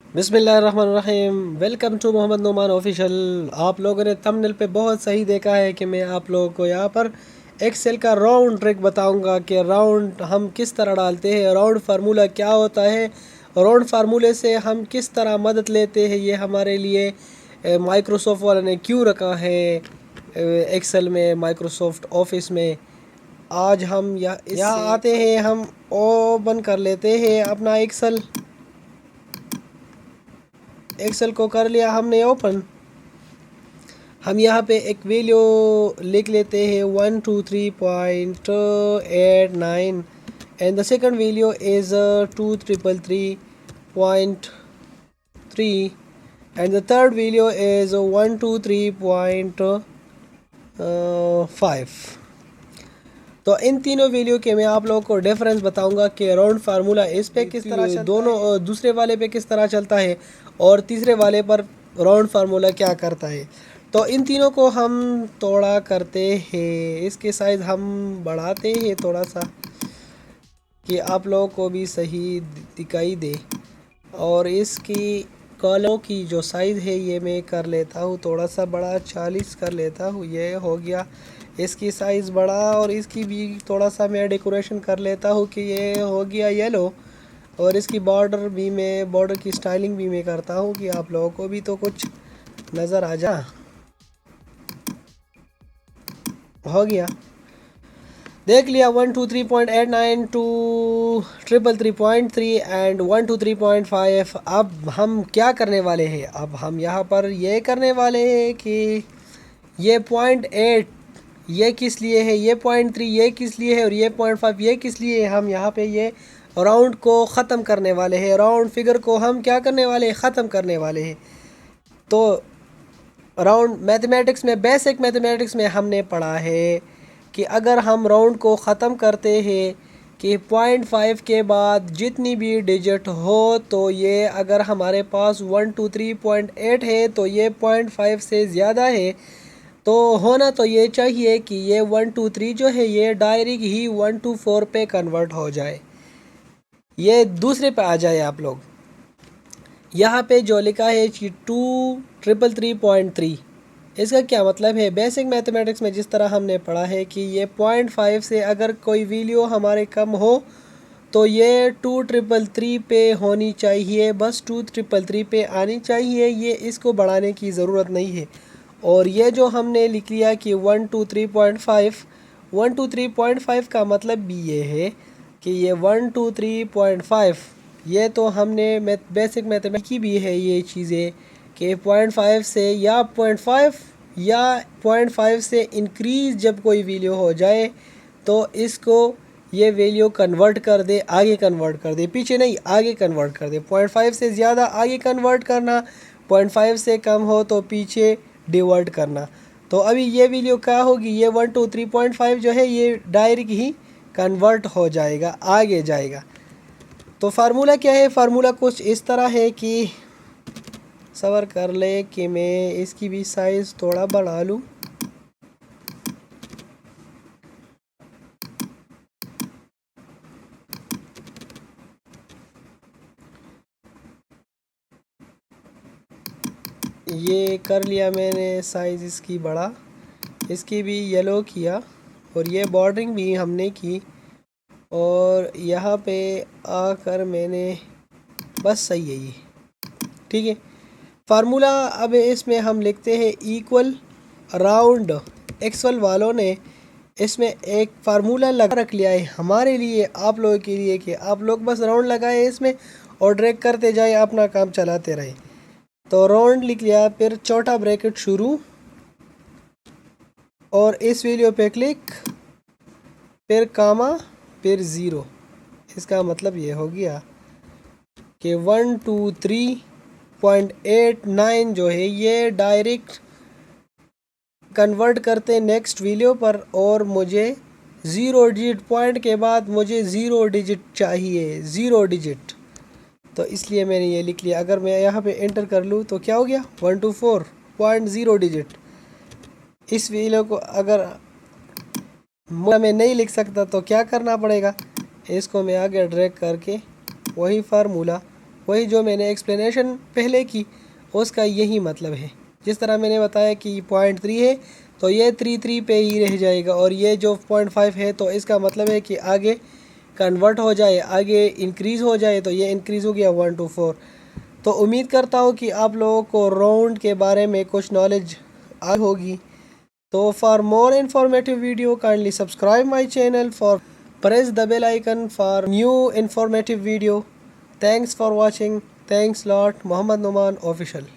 बिस्मिल्लाहिर्रहमानिर्रहीम। Welcome to Mohammad Numan official. आप लोगों ने थंबनेल पे बहुत सही देखा है कि मैं आप लोगों को यहाँ पर एक्सेल का राउंड ट्रिक बताऊंगा कि राउंड हम किस तरह डालते हैं, राउंड फार्मूला क्या होता है, राउंड फार्मूले से हम किस तरह मदद लेते हैं। ये हमारे लिए माइक्रोसॉफ्ट वाले ने क्यों रखा है एक्सेल में, माइक्रोसॉफ्ट ऑफिस में। आज हम यहाँ आते हैं, हम ओपन कर लेते हैं अपना एक्सेल। एक्सेल को कर लिया हमने ओपन। हम यहाँ पे एक वैल्यू लिख लेते हैं 123.89 and the second value is 2333.3 and the third value is 123.5। तो इन तीनों वैल्यू के मैं आप लोगों को डिफरेंस बताऊंगा कि राउंड फार्मूला इस पे किस तरह चलता दोनों है, दूसरे वाले पे किस तरह चलता है और तीसरे वाले पर राउंड फार्मूला क्या करता है। तो इन तीनों को हम थोड़ा करते हैं, इसके साइज़ हम बढ़ाते हैं थोड़ा सा कि आप लोगों को भी सही दिखाई दे। और इसकी कॉलों की जो साइज़ है ये मैं कर लेता हूँ थोड़ा सा बड़ा, 40 कर लेता हूँ। ये हो गया इसकी साइज़ बड़ा। और इसकी भी थोड़ा सा मैं डेकोरेशन कर लेता हूँ कि ये हो गया येलो। और इसकी बॉर्डर भी मैं, बॉर्डर की स्टाइलिंग भी मैं करता हूँ कि आप लोगों को भी तो कुछ नज़र आ जा। हो गया, देख लिया। 123.89 टू 333.3 एंड 123.5। अब हम क्या करने वाले हैं, अब हम यहाँ पर ये करने वाले हैं कि ये 0.8 ये किस लिए है, ये 0.3 ये किस लिए है और ये 0.5 ये किस लिए है। हम यहाँ पे ये राउंड को ख़त्म करने वाले हैं, राउंड फिगर को हम क्या करने वाले हैं, ख़त्म करने वाले हैं। तो राउंड मैथमेटिक्स में, बेसिक मैथमेटिक्स में हमने पढ़ा है कि अगर हम राउंड को ख़त्म करते हैं कि 0.5 के बाद जितनी भी डिजिट हो, तो ये अगर हमारे पास 123.8 है तो ये 0.5 से ज़्यादा है, तो होना तो ये चाहिए कि ये 123 जो है ये डायरेक्ट ही 124 पे कन्वर्ट हो जाए, ये दूसरे पे आ जाए। आप लोग यहाँ पे जो लिखा है कि 2333.3, इसका क्या मतलब है। बेसिक मैथमेटिक्स में जिस तरह हमने पढ़ा है कि ये 0.5 से अगर कोई वैल्यू हमारे कम हो तो ये 2333 पे होनी चाहिए, बस 2333 पे आनी चाहिए, ये इसको बढ़ाने की ज़रूरत नहीं है। और ये जो हमने लिख लिया कि 123.5, 123.5 का मतलब भी ये है कि ये 123.5, ये तो हमने बेसिक मैथमेटिक्स की भी है ये चीज़ें कि 0.5 से या 0.5 या 0.5 से इंक्रीज़ जब कोई वैल्यू हो जाए तो इसको ये वैल्यू कन्वर्ट कर दे, आगे कन्वर्ट कर दे, पीछे नहीं आगे कन्वर्ट कर दे। 0.5 से ज़्यादा आगे कन्वर्ट करना, 0.5 से कम हो तो पीछे डिवर्ट करना। तो अभी ये वैल्यू क्या होगी, ये 123.5 जो है ये डायरेक्ट ही कन्वर्ट हो जाएगा, आगे जाएगा। तो फार्मूला क्या है, फार्मूला कुछ इस तरह है कि सबर कर ले कि मैं इसकी भी साइज़ थोड़ा बढ़ा लूँ। ये कर लिया मैंने साइज़ इसकी बड़ा, इसकी भी येलो किया और ये बॉर्डरिंग भी हमने की। और यहाँ पे आकर मैंने, बस सही है ये, ठीक है। फार्मूला अब इसमें हम लिखते हैं इक्वल राउंड। एक्सेल वालों ने इसमें एक फार्मूला लगा रख लिया है हमारे लिए, आप लोगों के लिए, कि आप लोग बस राउंड लगाए इसमें और ड्रैग करते जाए, अपना काम चलाते रहे। तो राउंड लिख लिया, फिर छोटा ब्रैकेट शुरू और इस वैल्यू पे क्लिक, फिर कामा, फिर ज़ीरो। इसका मतलब ये हो गया कि 123.89 जो है ये डायरेक्ट कन्वर्ट करते नेक्स्ट वैल्यू पर, और मुझे ज़ीरो डिजिट पॉइंट के बाद मुझे ज़ीरो डिजिट चाहिए, ज़ीरो डिजिट। तो इसलिए मैंने ये लिख लिया। अगर मैं यहाँ पे एंटर कर लूँ तो क्या हो गया, 124.0 डिजिट। इस वैल्यू को अगर मैं नहीं लिख सकता तो क्या करना पड़ेगा, इसको मैं आगे ड्रैग करके वही फार्मूला वही जो मैंने एक्सप्लेनेशन पहले की उसका यही मतलब है। जिस तरह मैंने बताया कि 0.3 है तो ये 3 पे ही रह जाएगा, और ये जो 0.5 है तो इसका मतलब है कि आगे कन्वर्ट हो जाए, आगे इंक्रीज़ हो जाए, तो ये इंक्रीज़ हो गया 1 to 4। तो उम्मीद करता हूँ कि आप लोगों को राउंड के बारे में कुछ नॉलेज आ होगी। तो for more informative video kindly subscribe my channel, for press the bell icon for new informative video. Thanks for watching. Thanks lot. Muhammad Numan Official.